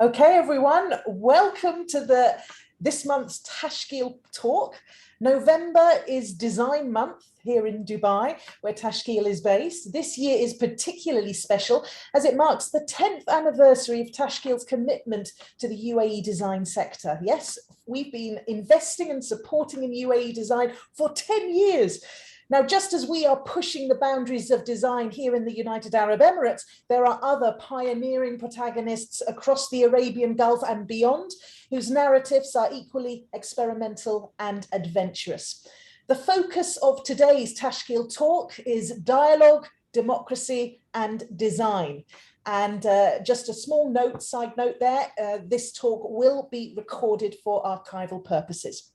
Okay, everyone, welcome to this month's Tashkeel Talk. November is Design Month here in Dubai, where Tashkeel is based. This year is particularly special as it marks the 10th anniversary of Tashkeel's commitment to the UAE design sector. Yes, we've been investing and supporting in UAE design for 10 years. Now, just as we are pushing the boundaries of design here in the United Arab Emirates, there are other pioneering protagonists across the Arabian Gulf and beyond, whose narratives are equally experimental and adventurous. The focus of today's Tashkeel Talk is dialogue, democracy, and design. And just a small side note there, this talk will be recorded for archival purposes.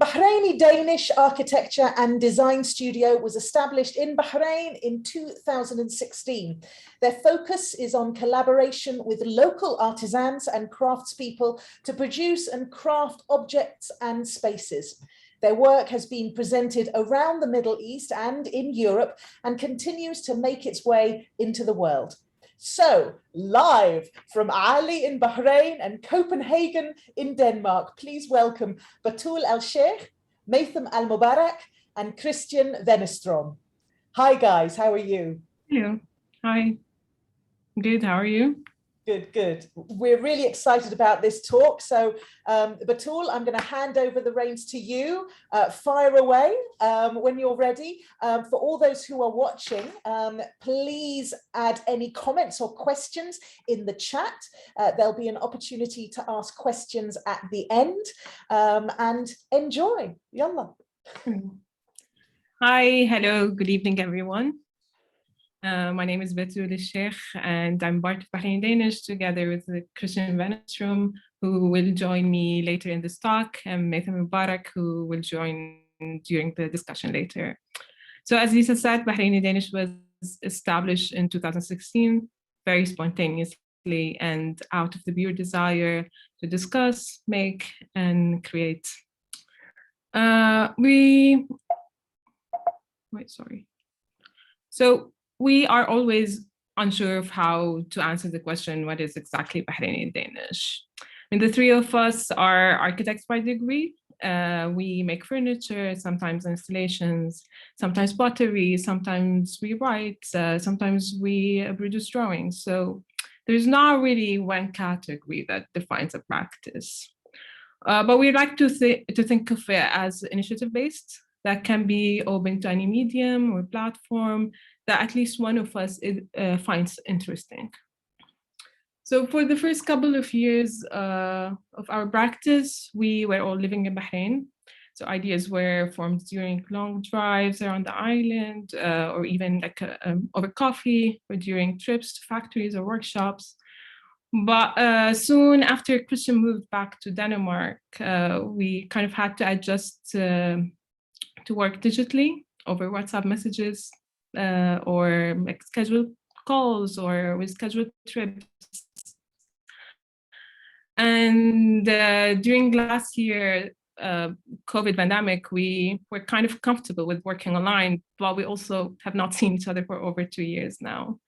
Bahraini Danish Architecture and Design Studio was established in Bahrain in 2016. Their focus is on collaboration with local artisans and craftspeople to produce and craft objects and spaces. Their work has been presented around the Middle East and in Europe and continues to make its way into the world. So, live from A'ali in Bahrain and Copenhagen in Denmark, please welcome Batool Alshaikh, Maitham Almubarak, and Vennerstrøm. Hi guys, how are you? Hello. Hi. Good, how are you? Good, good. We're really excited about this talk. So, Batool, I'm going to hand over the reins to you. Fire away when you're ready. For all those who are watching, please add any comments or questions in the chat. There'll be an opportunity to ask questions at the end. And enjoy. Yallah. Hi, hello, good evening, everyone. My name is Batool Alshaikh, and I'm part of Bahraini Danish together with Vennerstrøm, who will join me later in this talk, and Maitham Almubarak, who will join during the discussion later. So as Lisa said, Bahraini Danish was established in 2016, very spontaneously and out of the pure desire to discuss, make, and create. So we are always unsure of how to answer the question, what is exactly Bahraini Danish? And the three of us are architects by degree. We make furniture, sometimes installations, sometimes pottery, sometimes we write, sometimes we produce drawings. So there's not really one category that defines a practice. But we like to think of it as initiative-based, that can be open to any medium or platform that at least one of us finds interesting. So for the first couple of years of our practice, we were all living in Bahrain. So ideas were formed during long drives around the island, or even like over coffee, or during trips to factories or workshops. But soon after Christian moved back to Denmark, we kind of had to adjust to work digitally over WhatsApp messages, or like scheduled calls, or we scheduled trips. And during last year, COVID pandemic, we were kind of comfortable with working online, but we also have not seen each other for over 2 years now.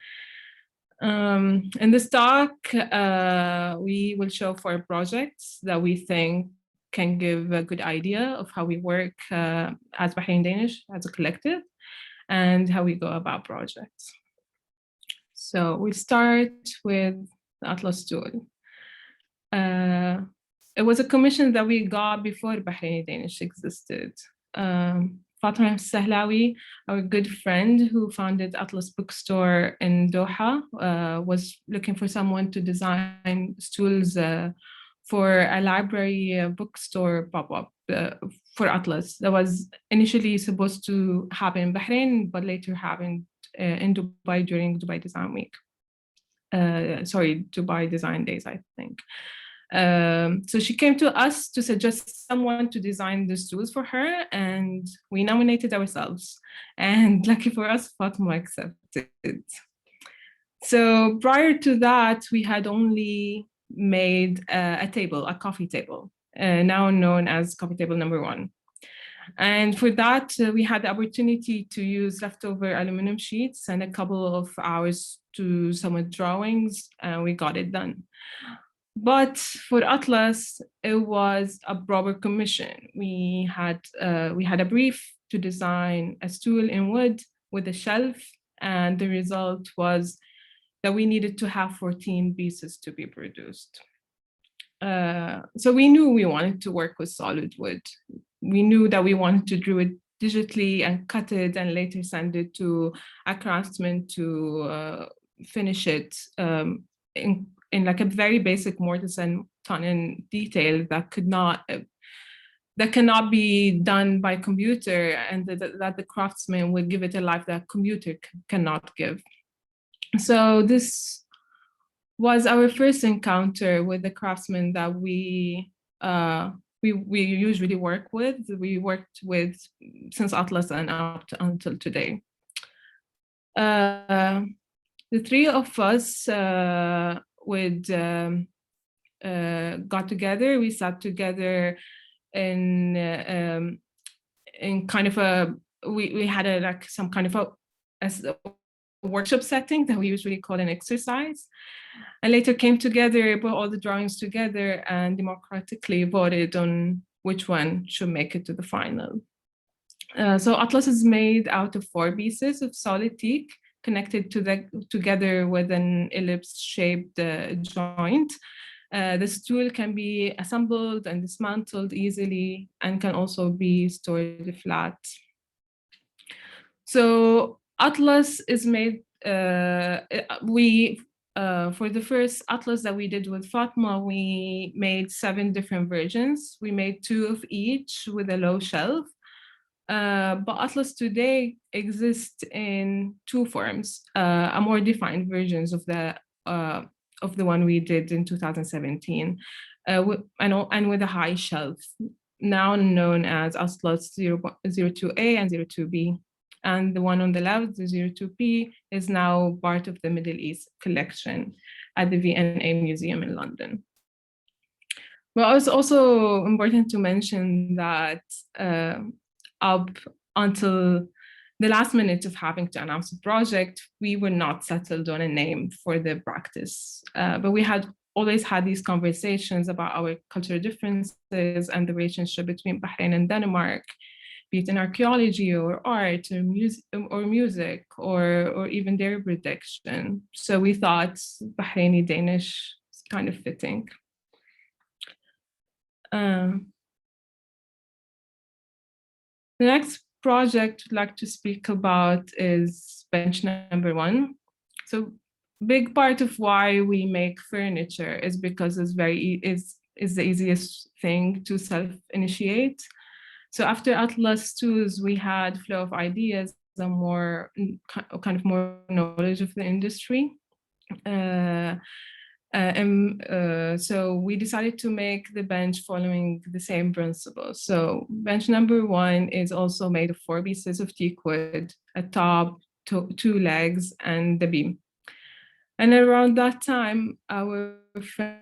In this talk, we will show 4 projects that we think can give a good idea of how we work as Bahraini Danish, as a collective, and how we go about projects. So we start with the Atlas tool. It was a commission that we got before Bahraini Danish existed. Fatma Sahlawi, our good friend who founded Atlas Bookstore in Doha, was looking for someone to design stools for a library bookstore pop-up for Atlas that was initially supposed to happen in Bahrain, but later happened in Dubai during Dubai Design Week. Dubai Design Days, I think. So she came to us to suggest someone to design the stools for her, and we nominated ourselves. And lucky for us, Fatma accepted. So prior to that, we had only made a table, a coffee table, now known as coffee table number 1. And for that, we had the opportunity to use leftover aluminum sheets and a couple of hours to some drawings, and we got it done. But for Atlas, it was a proper commission. We had a brief to design a stool in wood with a shelf, and the result was that we needed to have 14 pieces to be produced. So we knew we wanted to work with solid wood. We knew that we wanted to draw it digitally and cut it and later send it to a craftsman to finish it in like a very basic mortise and tenon detail that cannot be done by computer, and that the craftsman would give it a life that computer cannot give. So this was our first encounter with the craftsmen that we usually work with. We worked with since Atlas and up until today. The three of us got together. We sat together in kind of a we had some kind of a workshop setting that we usually call an exercise, and later came together, put all the drawings together, and democratically voted on which one should make it to the final. So Atlas is made out of 4 pieces of solid teak connected together with an ellipse-shaped joint. The stool can be assembled and dismantled easily and can also be stored flat. So Atlas is made, for the first Atlas that we did with Fatma, we made 7 different versions. We made 2 of each with a low shelf. But Atlas today exists in 2 forms, a more defined versions of the one we did in 2017, and with a high shelf, now known as Atlas 02A and 02B. And the one on the left, the 02P, is now part of the Middle East collection at the V&A Museum in London. Well, it's also important to mention that up until the last minute of having to announce the project, we were not settled on a name for the practice, but we had always had these conversations about our cultural differences and the relationship between Bahrain and Denmark, be it in archaeology or art or music or even their prediction. So we thought Bahraini Danish is kind of fitting. The next project I'd like to speak about is bench number 1. So big part of why we make furniture is because it's is the easiest thing to self-initiate. So after Atlas tools, we had flow of ideas and more kind of more knowledge of the industry. So we decided to make the bench following the same principle. So bench number 1 is also made of 4 pieces of teak wood, a top, 2 legs, and the beam. And around that time, our friend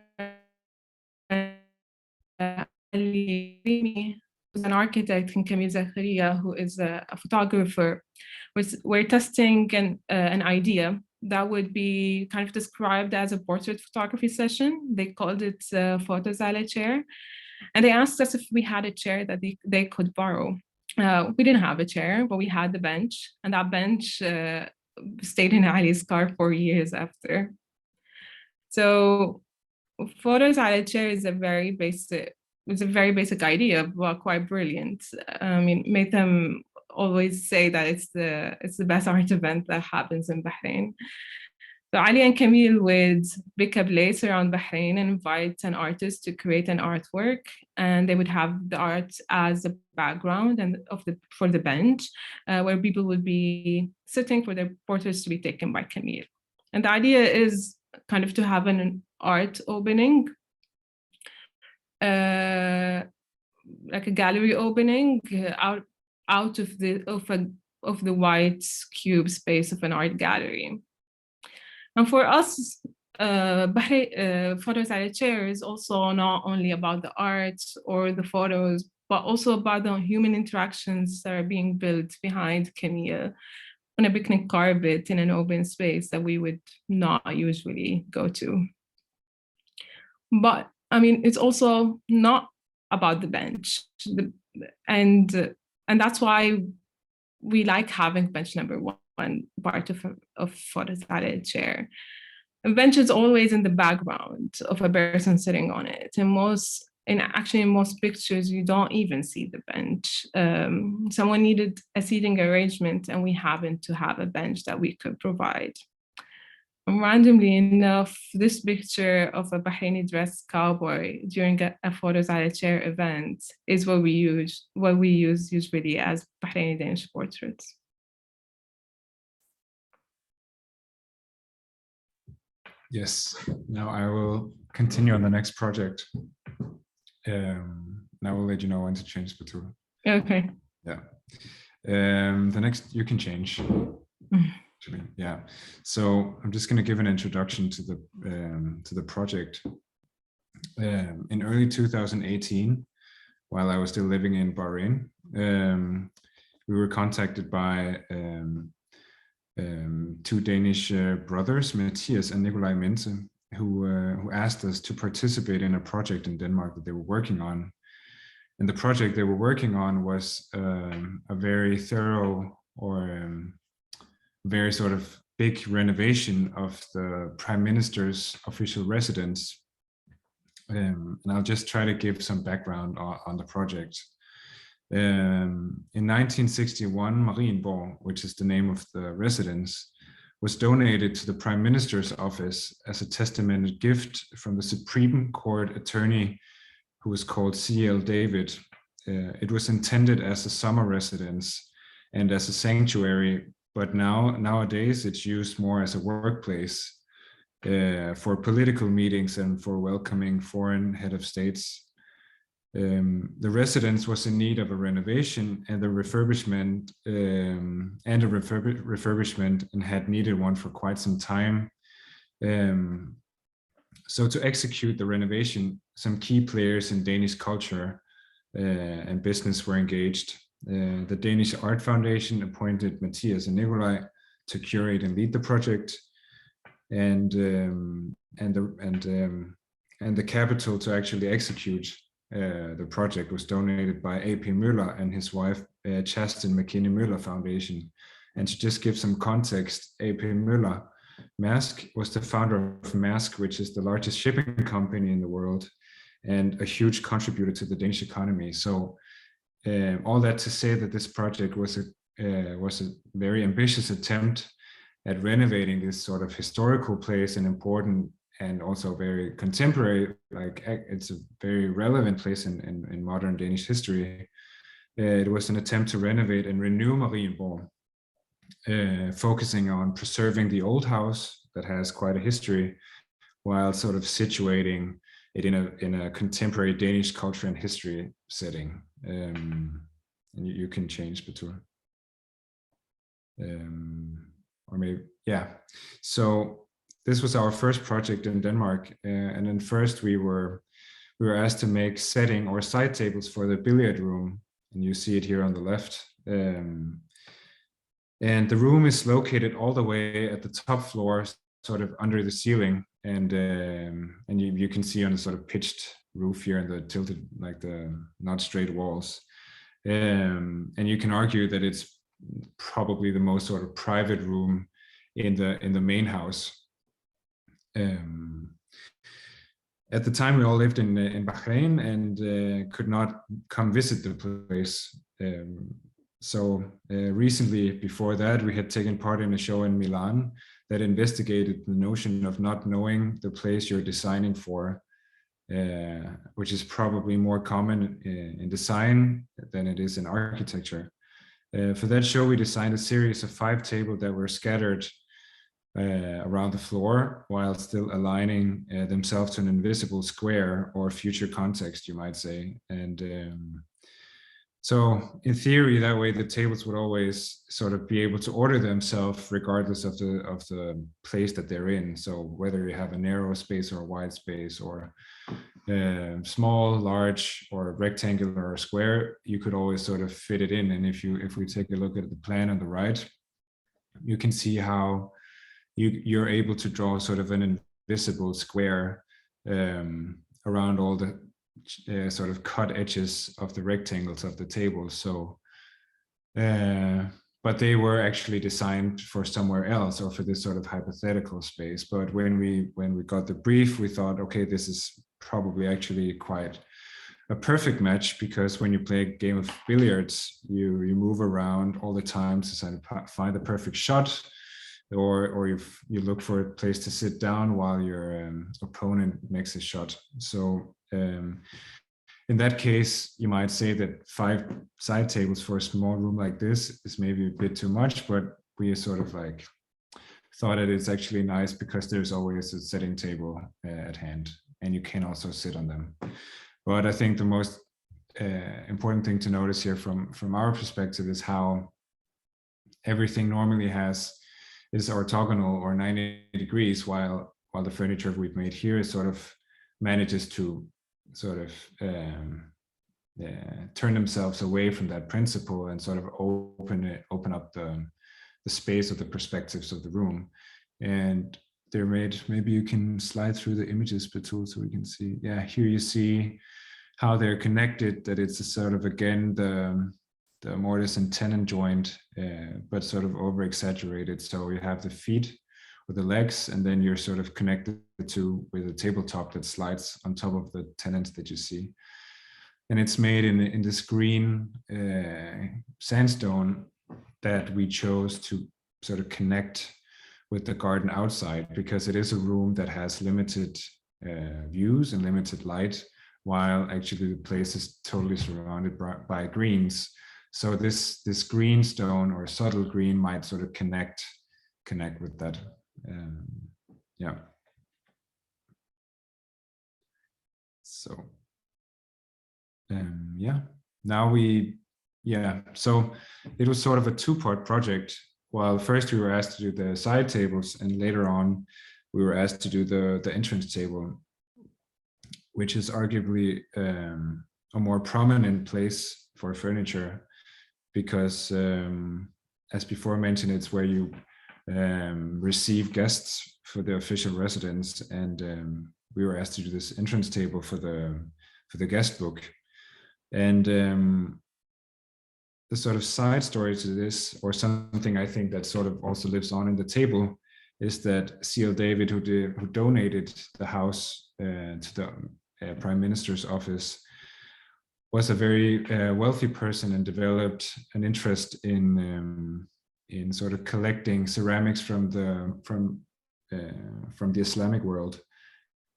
Ali, who's an architect, and Camille Zakaria, who is a photographer, we're testing an idea that would be kind of described as a portrait photography session. They called it Photos A'ali chair. And they asked us if we had a chair that they could borrow. We didn't have a chair, but we had the bench. And that bench stayed in Ali's car for years after. So Photos A'ali chair is a very basic idea, but quite brilliant. I mean, Maitham always say that it's the best art event that happens in Bahrain. So Ali and Camille would pick a place around Bahrain and invite an artist to create an artwork, and they would have the art as a background and for the bench, where people would be sitting for their portraits to be taken by Camille. And the idea is kind of to have an art opening, like a gallery opening out of the white cube space of an art gallery. And for us, Photos A'ali chair is also not only about the art or the photos, but also about the human interactions that are being built behind Camille on a picnic carpet in an open space that we would not usually go to. But I mean, it's also not about the bench. And that's why we like having bench number one part of photosided chair. A bench is always in the background of a person sitting on it. And in most pictures, you don't even see the bench. Someone needed a seating arrangement, and we happened to have a bench that we could provide. And randomly enough, this picture of a Bahraini dressed cowboy during a photosided chair event is what we use usually as Bahraini Danish portraits. Yes, now I will continue on the next project. And I will let you know when to change Batool. Okay. Yeah. The next, you can change. Actually, yeah. So I'm just going to give an introduction to the project. In early 2018, while I was still living in Bahrain, we were contacted by two Danish brothers, Mathias and Nikolaj Jensen, who asked us to participate in a project in Denmark that they were working on. And the project they were working on was a very thorough or very sort of big renovation of the Prime Minister's official residence. And I'll just try to give some background on the project. In 1961, Marienborg, which is the name of the residence, was donated to the Prime Minister's office as a testamented gift from the Supreme Court attorney who was called C.L. David. It was intended as a summer residence and as a sanctuary, but nowadays it's used more as a workplace for political meetings and for welcoming foreign head of states. The residence was in need of a renovation and a refurbishment, and had needed one for quite some time. So to execute the renovation, some key players in Danish culture and business were engaged. The Danish Art Foundation appointed Mathias and Nikolaj to curate and lead the project, and the capital to actually execute the project was donated by A.P. Møller and his wife Chasten McKinney Møller Foundation. And to just give some context, A.P. Møller Maersk was the founder of Maersk, which is the largest shipping company in the world and a huge contributor to the Danish economy. So all that to say that this project was a very ambitious attempt at renovating this sort of historical place and important and also very contemporary, like it's a very relevant place in modern Danish history. It was an attempt to renovate and renew Marienborg, focusing on preserving the old house that has quite a history, while sort of situating it in a contemporary Danish culture and history setting. And you can change Batool. Or maybe, yeah. So this was our first project in Denmark, and then first we were asked to make setting or side tables for the billiard room, and you see it here on the left. And the room is located all the way at the top floor, sort of under the ceiling, and you can see on the sort of pitched roof here and the tilted, like the not straight walls. And you can argue that it's probably the most sort of private room in the main house. At the time, we all lived in Bahrain and could not come visit the place. So recently, before that, we had taken part in a show in Milan that investigated the notion of not knowing the place you're designing for, which is probably more common in design than it is in architecture. For that show, we designed a series of 5 tables that were scattered around the floor while still aligning themselves to an invisible square or future context, you might say. And so in theory, that way the tables would always sort of be able to order themselves regardless of the place that they're in. So whether you have a narrow space or a wide space or small, large, or rectangular or square, you could always sort of fit it in. And if we take a look at the plan on the right, you can see how you're able to draw sort of an invisible square around all the sort of cut edges of the rectangles of the table. So, but they were actually designed for somewhere else, or for this sort of hypothetical space. But when we got the brief, we thought, okay, this is probably actually quite a perfect match, because when you play a game of billiards, you move around all the time to find the perfect shot, or you look for a place to sit down while your opponent makes a shot. So in that case, you might say that 5 side tables for a small room like this is maybe a bit too much, but we sort of like thought that it's actually nice because there's always a setting table at hand, and you can also sit on them. But I think the most important thing to notice here from our perspective is how everything normally is orthogonal or 90 degrees, while the furniture we've made here sort of manages to sort of turn themselves away from that principle and sort of open up the space of the perspectives of the room. And they're made, maybe you can slide through the images, Batool, so we can see. Yeah, here you see how they're connected, that it's a sort of, again, the mortise and tenon joint, but sort of over exaggerated. So you have the feet with the legs, and then you're sort of connected to with a tabletop that slides on top of the tenons that you see. And it's made in this green sandstone that we chose to sort of connect with the garden outside, because it is a room that has limited views and limited light, while actually the place is totally surrounded by greens. So this green stone, or subtle green, might sort of connect with that. Yeah. So yeah. Now so it was sort of a 2-part project. While first we were asked to do the side tables, and later on we were asked to do the entrance table, which is arguably a more prominent place for furniture, because as before mentioned, it's where you receive guests for the official residence, and we were asked to do this entrance table for the guest book. And the sort of side story to this, or something I think that sort of also lives on in the table, is that C.L. David, who donated the house to the Prime Minister's office, was a very wealthy person and developed an interest in sort of collecting ceramics from the Islamic world.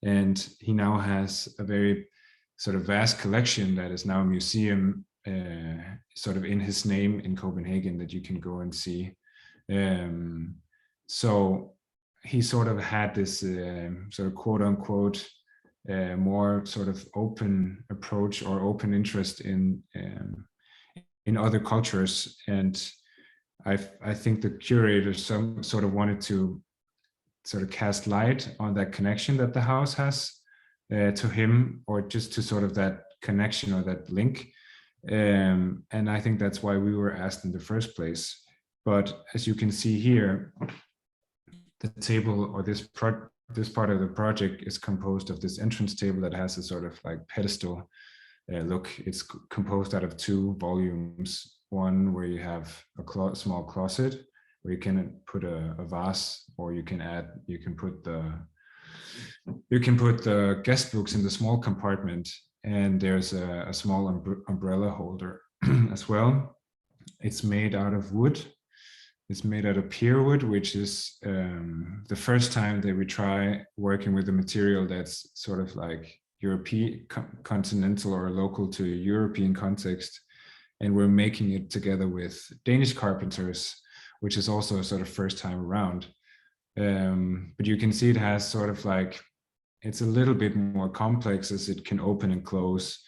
And he now has a very sort of vast collection that is now a museum sort of in his name in Copenhagen that you can go and see. So he sort of had this sort of quote unquote more sort of open approach or open interest in other cultures. And I think the curator sort of wanted to sort of cast light on that connection that the house has to him, or just to sort of that connection or that link. And I think that's why we were asked in the first place. But as you can see here, the table, or this part of the project, is composed of this entrance table that has a sort of like pedestal look. It's composed out of 2 volumes. One where you have a small closet where you can put a vase, or you can put the guest books in the small compartment. And there's a small umbrella holder as well. It's made out of wood. It's made out of pear wood, which is the first time that we try working with a material that's sort of like European, continental or local to a European context. And we're making it together with Danish carpenters, which is also a sort of first time around. But you can see it has sort of like, it's a little bit more complex as it can open and close,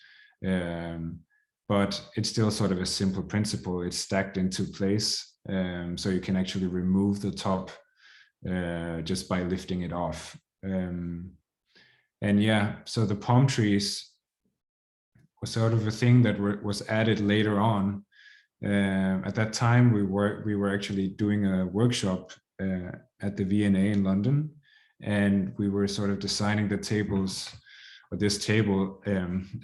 but it's still sort of a simple principle. It's stacked into place, so you can actually remove the top just by lifting it off. And yeah, so the palm trees was sort of a thing that was added later on. At that time, we were actually doing a workshop at the V&A in London. and we were sort of designing the tables, or this table,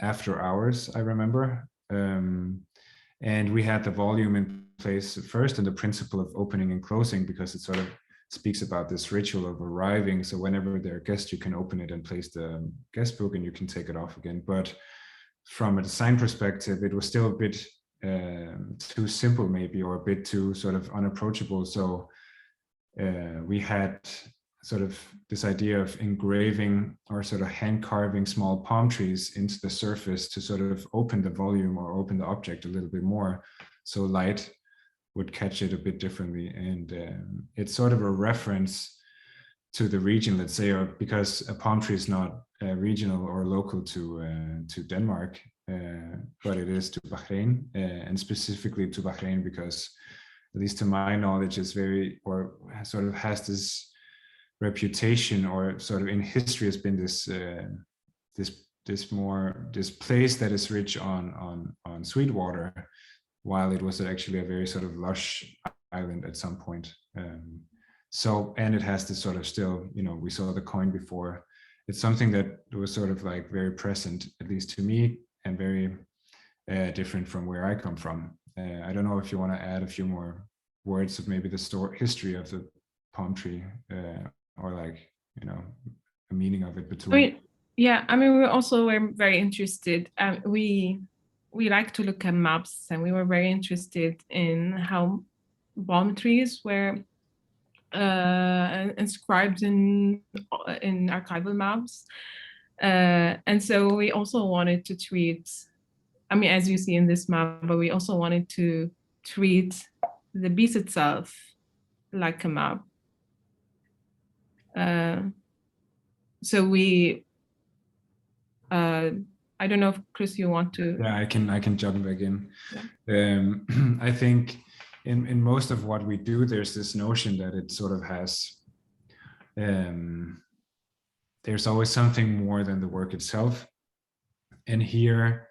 after hours, I remember. And we had the volume in place first, and the principle of opening and closing, because it sort of speaks about this ritual of arriving. So whenever there are guests, you can open it and place the guest book, and you can take it off again. But from a design perspective, it was still a bit too simple, maybe, or a bit too sort of unapproachable. So we had sort of this idea of engraving or sort of hand carving small palm trees into the surface to sort of open the volume or open the object a little bit more, so light would catch it a bit differently. And it's sort of a reference to the region, let's say, or because a palm tree is not regional or local to Denmark, but it is to Bahrain, and specifically to Bahrain because, at least to my knowledge, is very, or sort of has this reputation, or sort of in history has been this this place that is rich on sweet water, while it was actually a very sort of lush island at some point. So, and it has this sort of still, you know, we saw the coin before. It's something that was sort of like very present, at least to me, and very different from where I come from. I don't know if you want to add a few more words of maybe the history of the palm tree, or like, you know, a meaning of it between. I mean, yeah, I mean, we're very interested. We like to look at maps, and we were very interested in how palm trees were inscribed in archival maps, and so we also wanted to treat, I mean, as you see in this map, but we also wanted to treat the beast itself like a map. So we, I don't know if Chris, you want to? Yeah, I can jump back in. Yeah. I think in most of what we do, there's this notion that it sort of has, there's always something more than the work itself. And here,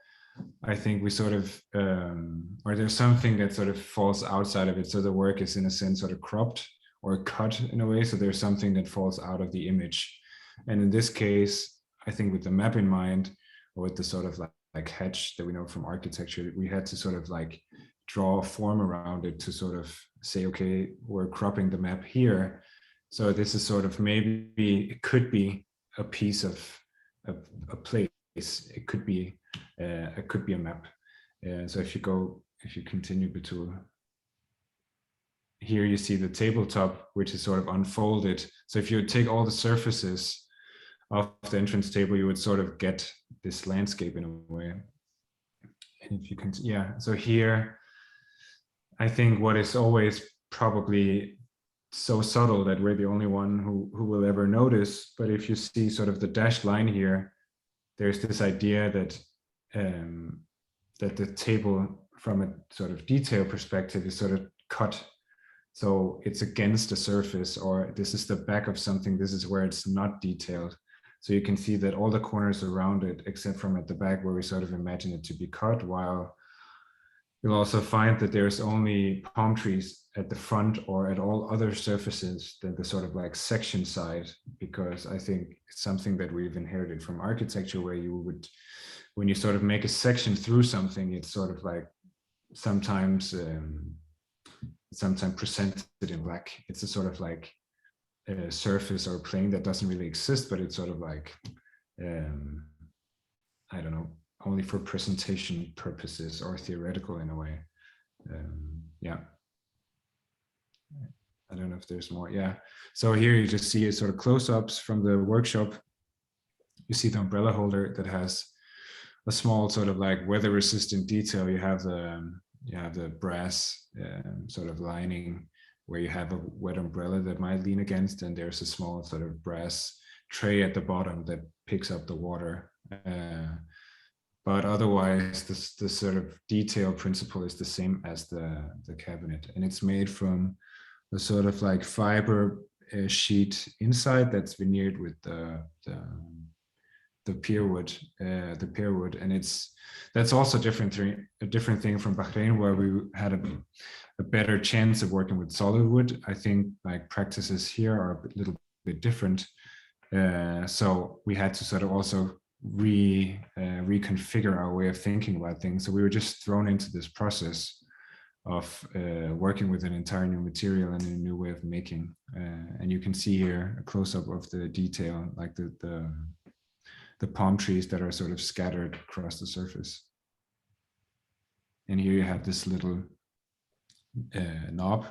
I think we sort of, or there's something that sort of falls outside of it. So the work is in a sense sort of cropped or cut in a way. So there's something that falls out of the image. And in this case, I think with the map in mind, or with the sort of like hedge that we know from architecture, we had to sort of like draw a form around it to sort of say, okay, we're cropping the map here. So this is sort of, maybe it could be a piece of a place. It could be a map. So if you continue, Batool, here you see the tabletop, which is sort of unfolded. So if you take all the surfaces of the entrance table, you would sort of get this landscape in a way. And if you can, yeah. So here, I think what is always probably so subtle that we're the only one who will ever notice. But if you see sort of the dashed line here, there's this idea that that the table, from a sort of detail perspective, is sort of cut. So it's against the surface, or this is the back of something. This is where it's not detailed. So you can see that all the corners around it, except from at the back where we sort of imagine it to be cut, while you'll also find that there's only palm trees at the front or at all other surfaces than the sort of like section side, because I think it's something that we've inherited from architecture, where you would, when you sort of make a section through something, it's sort of like sometimes presented in black. It's a sort of like a surface or plane that doesn't really exist, but it's sort of like, I don't know, only for presentation purposes or theoretical in a way. Yeah. I don't know if there's more. Yeah. So here you just see sort of close-ups from the workshop. You see the umbrella holder that has a small sort of like weather-resistant detail. You have the brass sort of lining where you have a wet umbrella that might lean against, and there's a small sort of brass tray at the bottom that picks up the water. But otherwise, the sort of detail principle is the same as the cabinet, and it's made from a sort of like fiber sheet inside that's veneered with the pear wood, and that's also a different thing from Bahrain, where we had a better chance of working with solid wood. I think like practices here are a little bit different. So we had to sort of also reconfigure our way of thinking about things. So we were just thrown into this process of working with an entire new material and a new way of making. And you can see here a close-up of the detail, like the palm trees that are sort of scattered across the surface. And here you have this little knob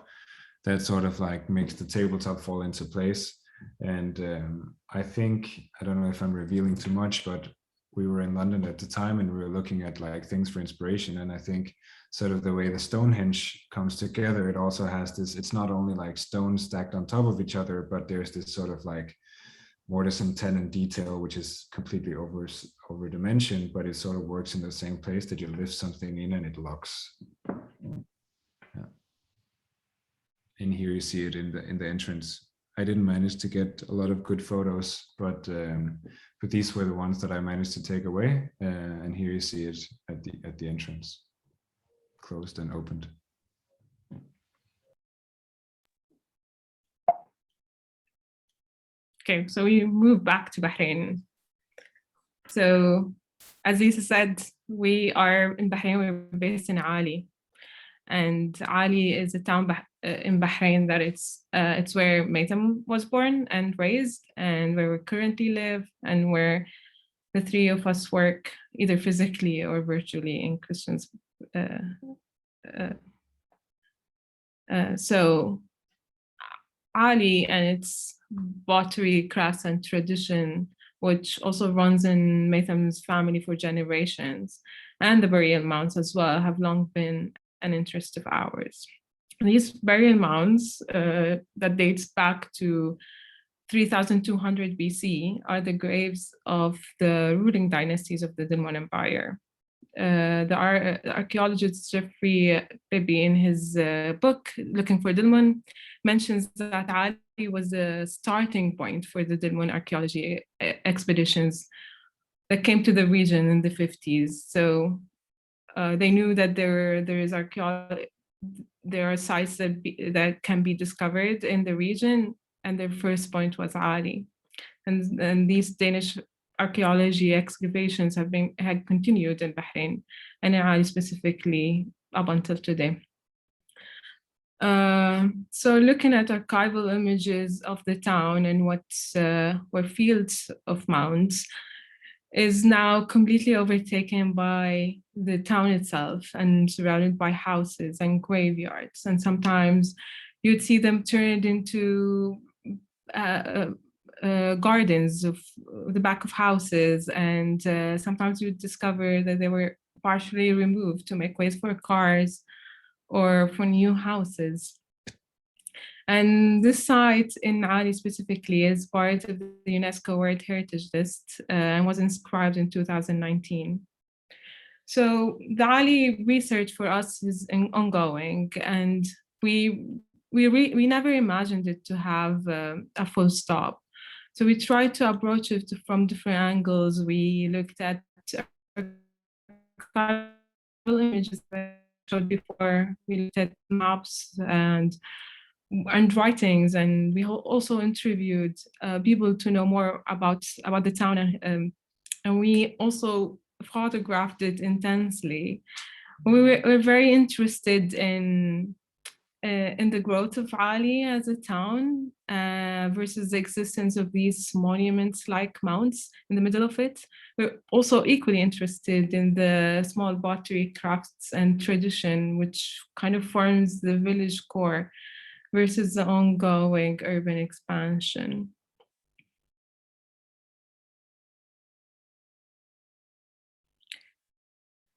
that sort of like makes the tabletop fall into place. And I think, I don't know if I'm revealing too much, but we were in London at the time and we were looking at like things for inspiration. And I think sort of the way the Stonehenge comes together, it also has this, it's not only like stones stacked on top of each other, but there's this sort of like mortise and tenon detail, which is completely over dimensioned, but it sort of works in the same place that you lift something in and it locks. Yeah. And here you see it in the entrance. I didn't manage to get a lot of good photos, but these were the ones that I managed to take away. And here you see it at the entrance, closed and opened. Okay, so we move back to Bahrain. So as Lisa said, we are in Bahrain, we're based in A'ali. And A'ali is a town in Bahrain that it's where Maitham was born and raised, and where we currently live, and where the three of us work either physically or virtually in Christian's. So A'ali and its pottery, crafts, and tradition, which also runs in Maitham's family for generations, and the burial mounds as well, have long been an interest of ours. These burial mounds that dates back to 3200 BC are the graves of the ruling dynasties of the Dilmun Empire. The archaeologist Jeffrey Bibby, in his book Looking for Dilmun, mentions that A'ali was the starting point for the Dilmun archaeology expeditions that came to the region in the 50s. So they knew that there are sites that can be discovered in the region, and their first point was A'ali. And these Danish archaeology excavations had continued in Bahrain, and in A'ali specifically up until today. So looking at archival images of the town and what were fields of mounds is now completely overtaken by the town itself and surrounded by houses and graveyards. And sometimes you'd see them turned into gardens of the back of houses, and sometimes you'd discover that they were partially removed to make ways for cars or for new houses. And this site in A'ali specifically is part of the UNESCO World Heritage List and was inscribed in 2019. So the A'ali research for us is ongoing, and we never imagined it to have a full stop. So we tried to approach it from different angles. We looked at images that I showed before. We looked at maps and writings, and we also interviewed people to know more about the town, and we also photographed it intensely. We were very interested in the growth of A'ali as a town versus the existence of these monuments-like mounds in the middle of it. We're also equally interested in the small pottery crafts and tradition, which kind of forms the village core versus the ongoing urban expansion.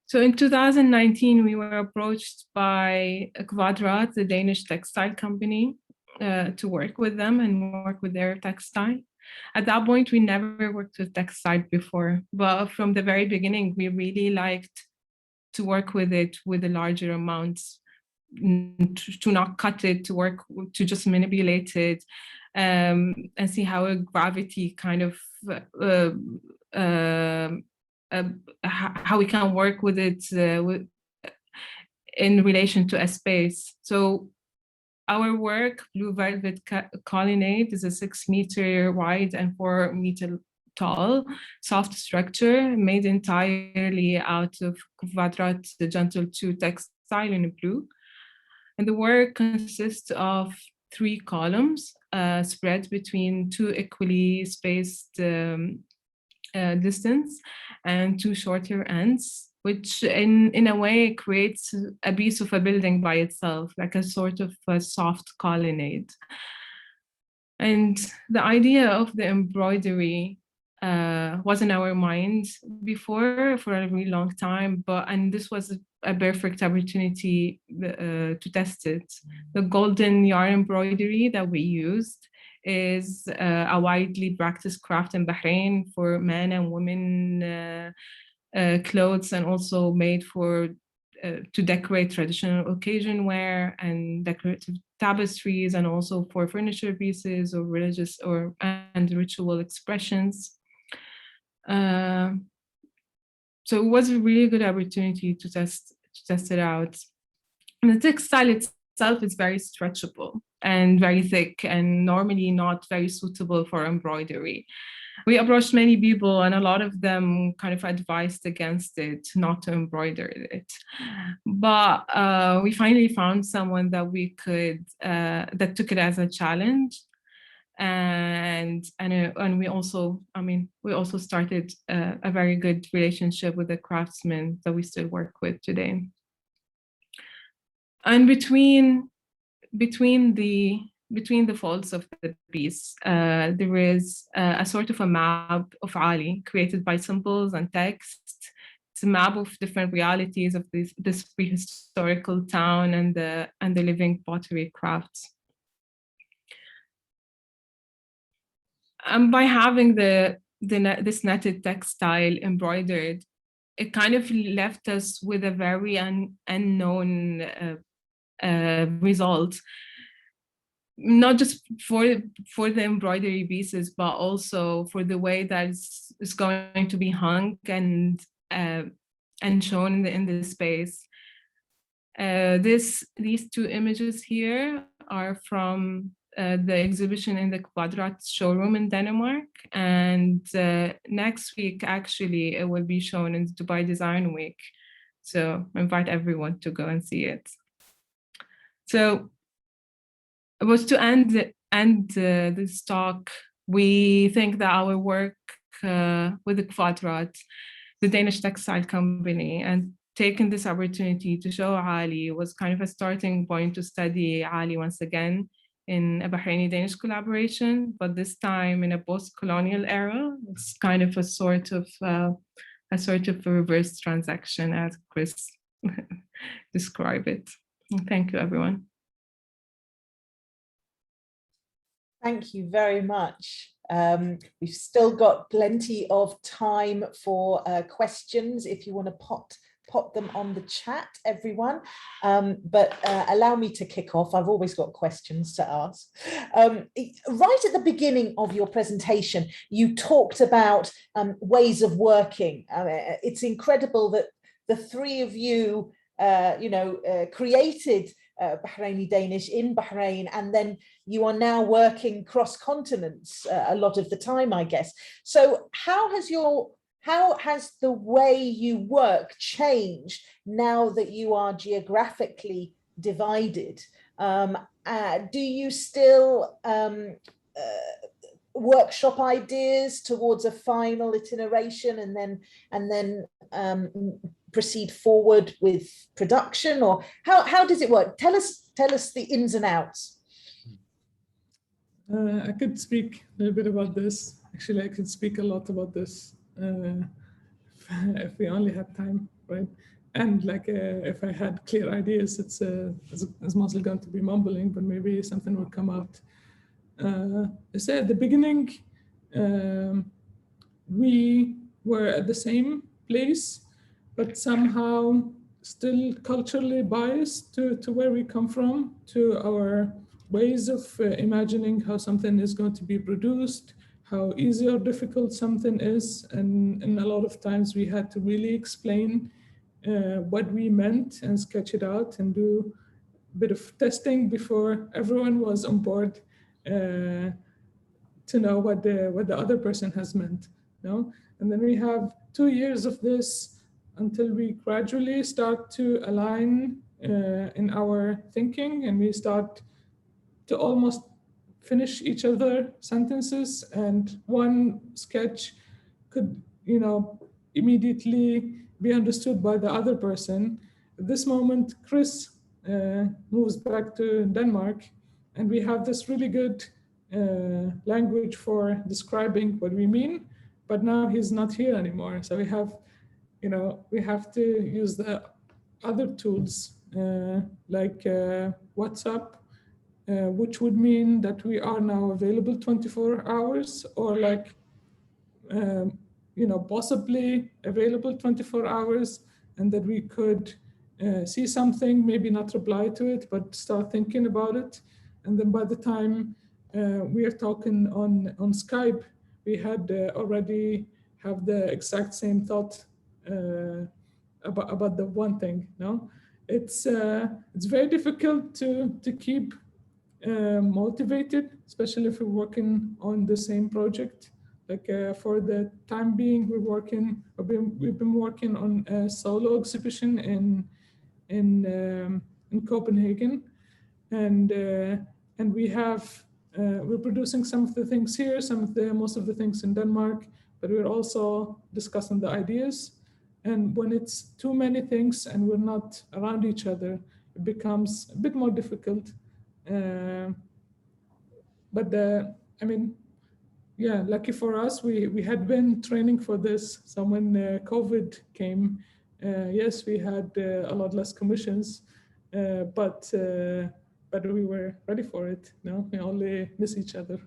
So in 2019, we were approached by Kvadrat, the Danish textile company, to work with them and work with their textile. At that point, we never worked with textile before, but from the very beginning, we really liked to work with it with the larger amounts, to not cut it, to just manipulate it, and see how a gravity kind of how we can work with it in relation to a space. So our work, Blue Velvet Colonnade, is a 6-meter wide and 4-meter tall, soft structure made entirely out of Kvadrat, the Gentle 2 textile in blue. And the work consists of 3 columns spread between 2 equally spaced distance and 2 shorter ends, which in a way creates a piece of a building by itself, like a sort of a soft colonnade. And the idea of the embroidery was in our minds before for a really long time, and this was a perfect opportunity to test it. The golden yarn embroidery that we used is a widely practiced craft in Bahrain for men and women clothes, and also made for to decorate traditional occasion wear and decorative tapestries, and also for furniture pieces or religious and ritual expressions. So it was a really good opportunity to test it out. And the textile itself is very stretchable and very thick, and normally not very suitable for embroidery. We approached many people, and a lot of them kind of advised against it, not to embroider it. But we finally found someone that we could that took it as a challenge, and we also, we also started a very good relationship with the craftsmen that we still work with today. And between the folds of the piece, there is a sort of a map of A'ali created by symbols and text. It's a map of different realities of this prehistorical town and the living pottery crafts. And by having this netted textile embroidered, it kind of left us with a very unknown result. Not just for the embroidery pieces, but also for the way that it's going to be hung and shown in the space. These 2 images here are from the exhibition in the Kvadrat showroom in Denmark, and next week actually it will be shown in Dubai Design Week. So I invite everyone to go and see it. So it was to end this talk. We think that our work with the Kvadrat, the Danish textile company, and taking this opportunity to show A'ali was kind of a starting point to study A'ali once again in a Bahraini Danish collaboration, but this time in a post-colonial era. It's kind of a sort of a reverse transaction, as Chris described it. Thank you, everyone. Thank you very much. We've still got plenty of time for questions if you want to pop them on the chat, everyone. But allow me to kick off. I've always got questions to ask. Right at the beginning of your presentation, you talked about ways of working. It's incredible that the 3 of you, created Bahraini Danish in Bahrain, and then you are now working cross continents a lot of the time, I guess. So how has the way you work changed now that you are geographically divided? Do you still workshop ideas towards a final iteration and then proceed forward with production, or how does it work? Tell us the ins and outs. I could speak a little bit about this. Actually, I could speak a lot about this if we only had time, right? And like if I had clear ideas, it's mostly going to be mumbling, but maybe something will come out. I said at the beginning, we were at the same place, but somehow still culturally biased to where we come from, to our ways of imagining how something is going to be produced, how easy or difficult something is. And a lot of times we had to really explain what we meant and sketch it out and do bit of testing before everyone was on board to know what the other person has meant. And then we have 2 years of this until we gradually start to align in our thinking, and we start to almost finish each other sentences, and one sketch could, immediately be understood by the other person. At this moment, Chris moves back to Denmark, and we have this really good language for describing what we mean, but now he's not here anymore. So we have to use the other tools like WhatsApp, which would mean that we are now available 24 hours, or like, possibly available 24 hours, and that we could see something, maybe not reply to it, but start thinking about it. And then by the time we are talking on Skype, we had already have the exact same thought about the one thing. It's very difficult to keep motivated, especially if we're working on the same project. Like for the time being, we've been working on a solo exhibition in Copenhagen, and we're producing some of the things here, most of the things in Denmark, but we're also discussing the ideas. And when it's too many things and we're not around each other, it becomes a bit more difficult. Lucky for us, we had been training for this. So when COVID came, yes, we had a lot less commissions, but we were ready for it. We only miss each other.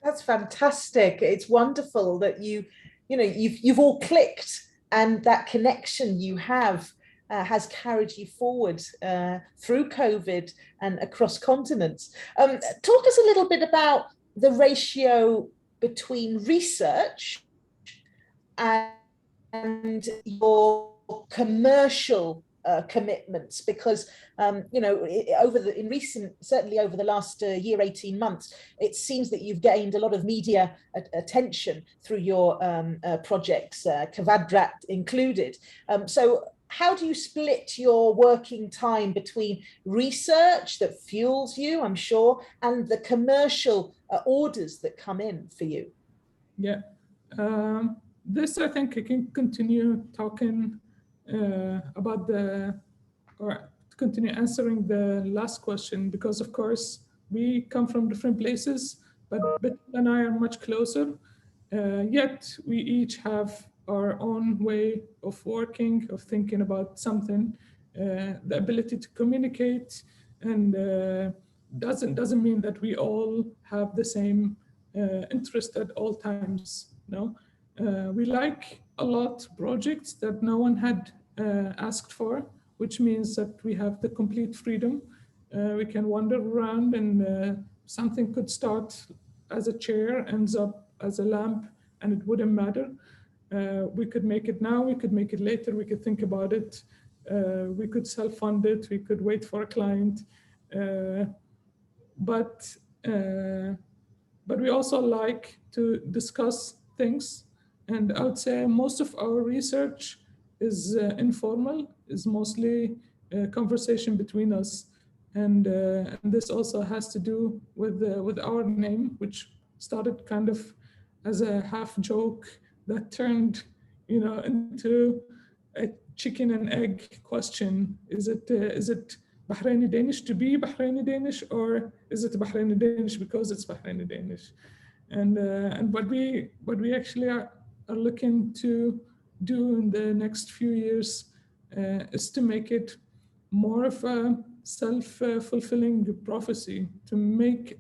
That's fantastic. It's wonderful that you've all clicked, and that connection you have has carried you forward through COVID and across continents. Talk us a little bit about the ratio between research and your commercial commitments, because certainly over the last year, 18 months, it seems that you've gained a lot of media attention through your projects, Kvadrat included. So how do you split your working time between research that fuels you, I'm sure, and the commercial orders that come in for you? Yeah, this I think I can continue talking about or continue answering the last question, because of course we come from different places, but Batool and I are much closer, yet we each have our own way of working, of thinking about something, the ability to communicate, and doesn't mean that we all have the same interest at all times. We like a lot projects that no one had asked for, which means that we have the complete freedom. We can wander around, and something could start as a chair, ends up as a lamp, and it wouldn't matter. We could make it now, we could make it later, we could think about it, we could self-fund it, we could wait for a client. But we also like to discuss things. And I would say most of our research is informal, is mostly a conversation between us. And this also has to do with our name, which started kind of as a half joke that turned, into a chicken and egg question. Is it Bahraini Danish to be Bahraini Danish, or is it Bahraini Danish because it's Bahraini Danish? And what we actually are looking to do in the next few years is to make it more of a self-fulfilling prophecy, to make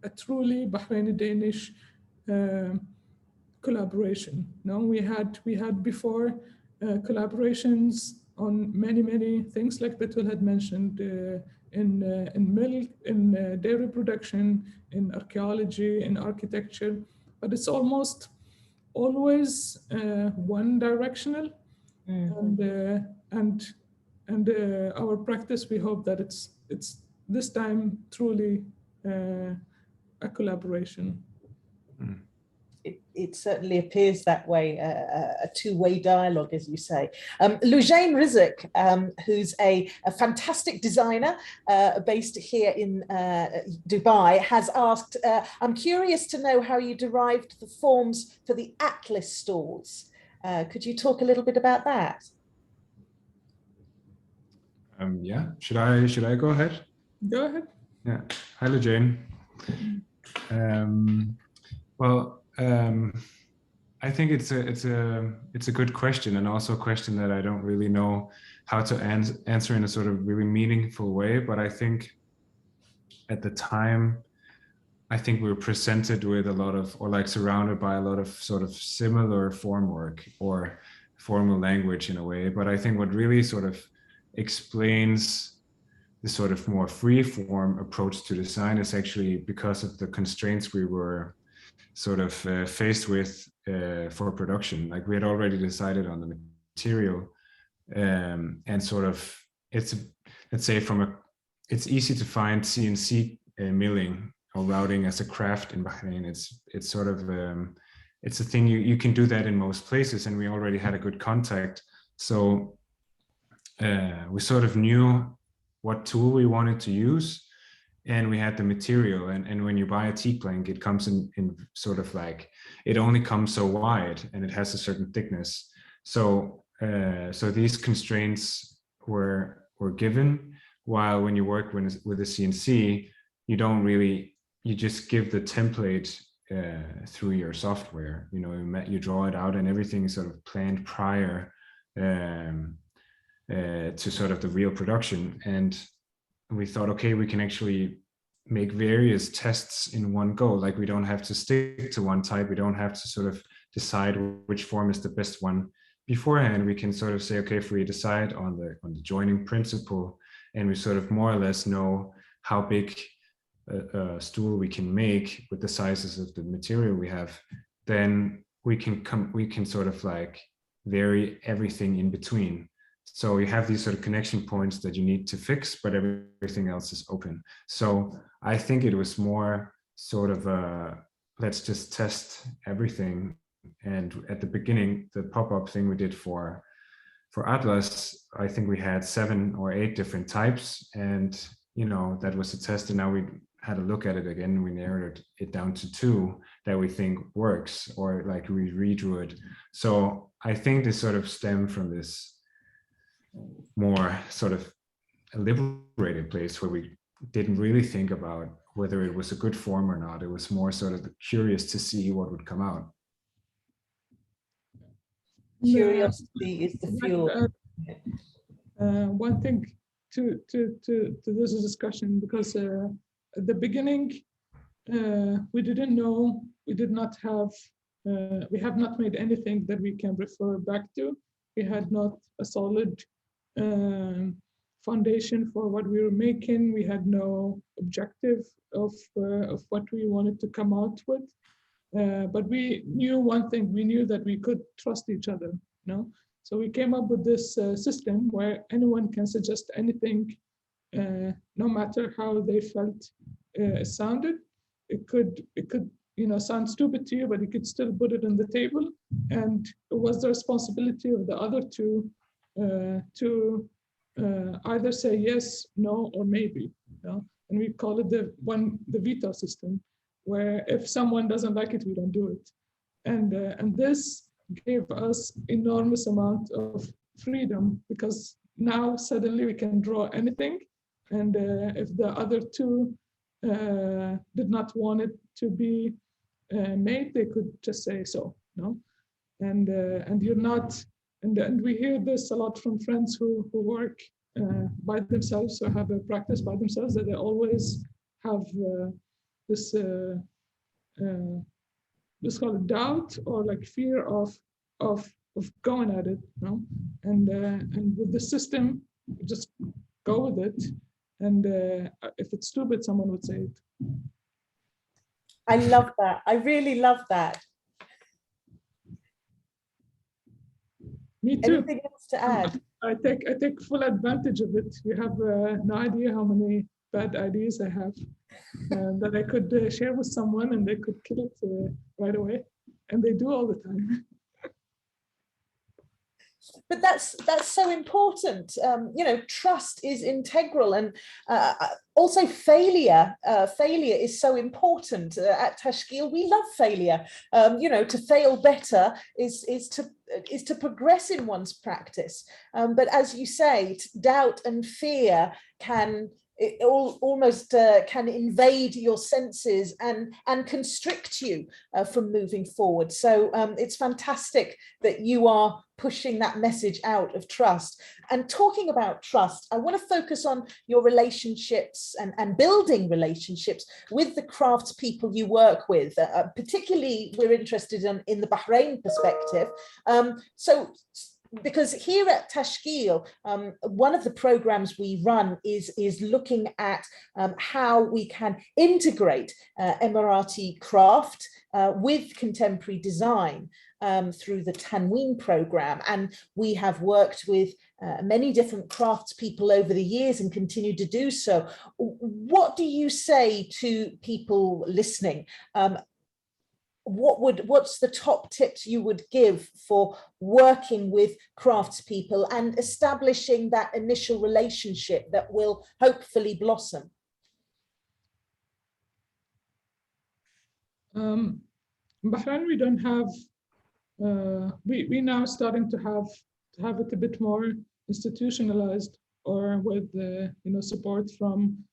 a truly Bahraini Danish collaboration. We had before collaborations on many things, like Batool had mentioned, in milk, in dairy production, in archaeology, in architecture, but it's almost always one directional. And And our practice, we hope that it's this time truly a collaboration. It certainly appears that way, a two-way dialogue, as you say. Lujain Rizk, who's a fantastic designer based here in Dubai, has asked, I'm curious to know how you derived the forms for the Atlas stalls. Could you talk a little bit about that? Yeah, should I go ahead? Go ahead. Yeah. Hi, Lujain. I think it's a good question, and also a question that I don't really know how to answer in a sort of really meaningful way. But I think at the time, I think we were presented with a lot of, or like surrounded by a lot of sort of similar form work or formal language in a way. But I think what really sort of explains the sort of more free form approach to design is actually because of the constraints we were sort of faced with for production. Like we had already decided on the material, and sort of it's, let's say it's easy to find CNC milling or routing as a craft in Bahrain. It's sort of it's a thing you can do that in most places, and we already had a good contact. So we sort of knew what tool we wanted to use, and we had the material. And when you buy a teak plank, it comes in sort of like, it only comes so wide and it has a certain thickness. So so these constraints were given, while when you work with a CNC, you don't really, you just give the template through your software. You know, you draw it out and everything is sort of planned prior to sort of the real production. And we thought, okay, we can actually make various tests in one go. Like we don't have to stick to one type. We don't have to sort of decide which form is the best one beforehand. We can sort of say, okay, if we decide on the joining principle, and we sort of more or less know how big a stool we can make with the sizes of the material we have, then we can sort of like vary everything in between. So you have these sort of connection points that you need to fix, but everything else is open. So I think it was more sort of let's just test everything. And at the beginning, the pop-up thing we did for Atlas, I think we had 7 or 8 different types, and you know, that was a test. And now we had a look at it again. We narrowed it down to 2 that we think works, or like we redrew it. So I think this sort of stemmed from this more sort of a liberated place where we didn't really think about whether it was a good form or not. It was more sort of curious to see what would come out. Curiosity is the fuel. One thing to this discussion, because at the beginning we didn't know, we have not made anything that we can refer back to. We had not a solid foundation for what we were making. We had no objective of what we wanted to come out with. But we knew one thing, we knew that we could trust each other, you know? So we came up with this system where anyone can suggest anything, no matter how they felt it sounded. It could you know, sound stupid to you, but you could still put it on the table. And it was the responsibility of the other two to either say yes, no, or maybe, you know? And we call it the veto system, where if someone doesn't like it, we don't do it. And this gave us enormous amount of freedom, because now suddenly we can draw anything. And if the other two did not want it to be made, they could just say so, no? And you're not, and we hear this a lot from friends who work by themselves or have a practice by themselves, that they always have this let's call it doubt, or like fear of going at it, you know? And with the system, just go with it. And if it's stupid, someone would say it. I love that. I really love that. Me too. Anything else to add? I take full advantage of it. You have no idea how many bad ideas I have that I could share with someone and they could kill it right away, and they do all the time. But that's so important. Trust is integral, and also failure is so important. At Tashkeel, we love failure. To fail better is to progress in one's practice. But as you say, doubt and fear can almost can invade your senses and constrict you from moving forward. So it's fantastic that you are pushing that message out of trust. And talking about trust, I want to focus on your relationships and building relationships with the craftspeople you work with. Particularly, we're interested in the Bahrain perspective. Because here at Tashkeel, one of the programs we run is looking at how we can integrate Emirati craft with contemporary design through the Tanween program. And we have worked with many different craftspeople over the years and continue to do so. What do you say to people listening? What's the top tips you would give for working with craftspeople and establishing that initial relationship that will hopefully blossom? In Bahrain, we don't have, we now starting to have it a bit more institutionalized, or with support from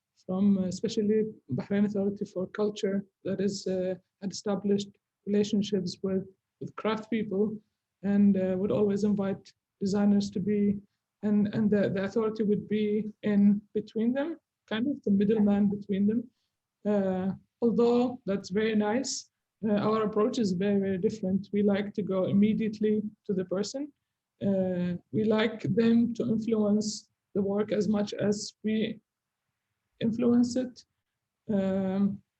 especially Bahrain Authority for Culture, that is had established relationships with craftspeople, and would always invite designers to be, and the authority would be in between them, kind of the middleman between them. Although that's very nice, our approach is very, very different. We like to go immediately to the person. We like them to influence the work as much as we influence it.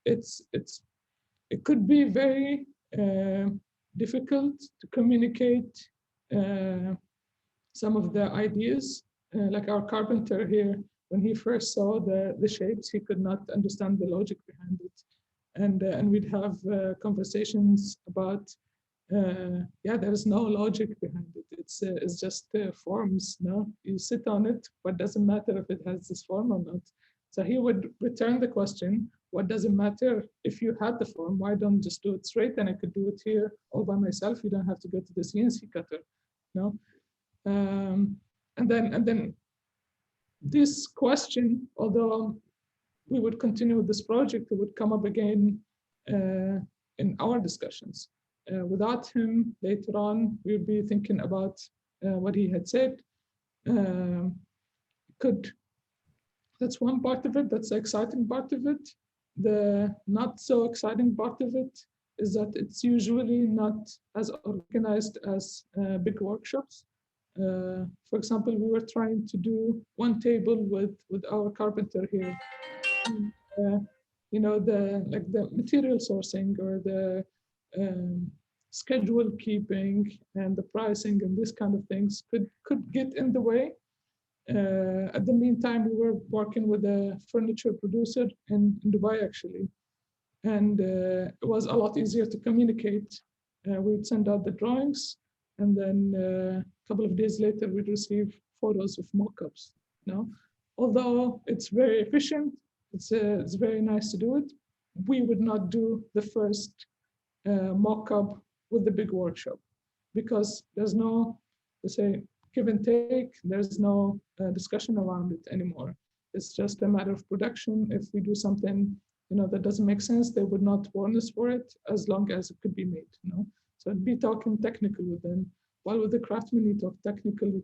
It could be very difficult to communicate some of the ideas. Like our carpenter here, when he first saw the shapes, he could not understand the logic behind it. And we'd have conversations about, there's no logic behind it. It's just forms, no? You sit on it, but doesn't matter if it has this form or not. So he would return the question, what does it matter if you had the form? Why don't just do it straight? And I could do it here all by myself. You don't have to go to the CNC cutter, no? And then this question, although we would continue with this project, it would come up again in our discussions. Without him, later on, we'd be thinking about what he had said. That's one part of it, that's the exciting part of it. The not so exciting part of it is that it's usually not as organized as big workshops. For example, we were trying to do one table with our carpenter here. The material sourcing or the schedule keeping and the pricing and this kind of things could get in the way. At the meantime, we were working with a furniture producer in Dubai, actually. And it was a lot easier to communicate. We'd send out the drawings, and then a couple of days later, we'd receive photos of mock-ups. Although it's very efficient, it's very nice to do it, we would not do the first mock-up with the big workshop, because there's no, let's say, give and take, there's no discussion around it anymore. It's just a matter of production. If we do something that doesn't make sense, they would not warn us for it as long as it could be made. So I'd be talking technical with them. While with the craftsmen, you talk technical, you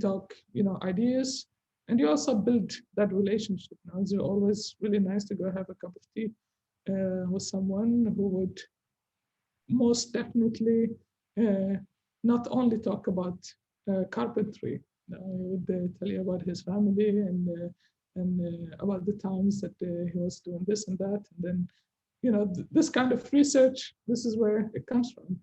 talk ideas, and you also build that relationship. It's always really nice to go have a cup of tea with someone who would most definitely not only talk about carpentry. He would tell you about his family and about the times that he was doing this and that. And then, this kind of research, this is where it comes from.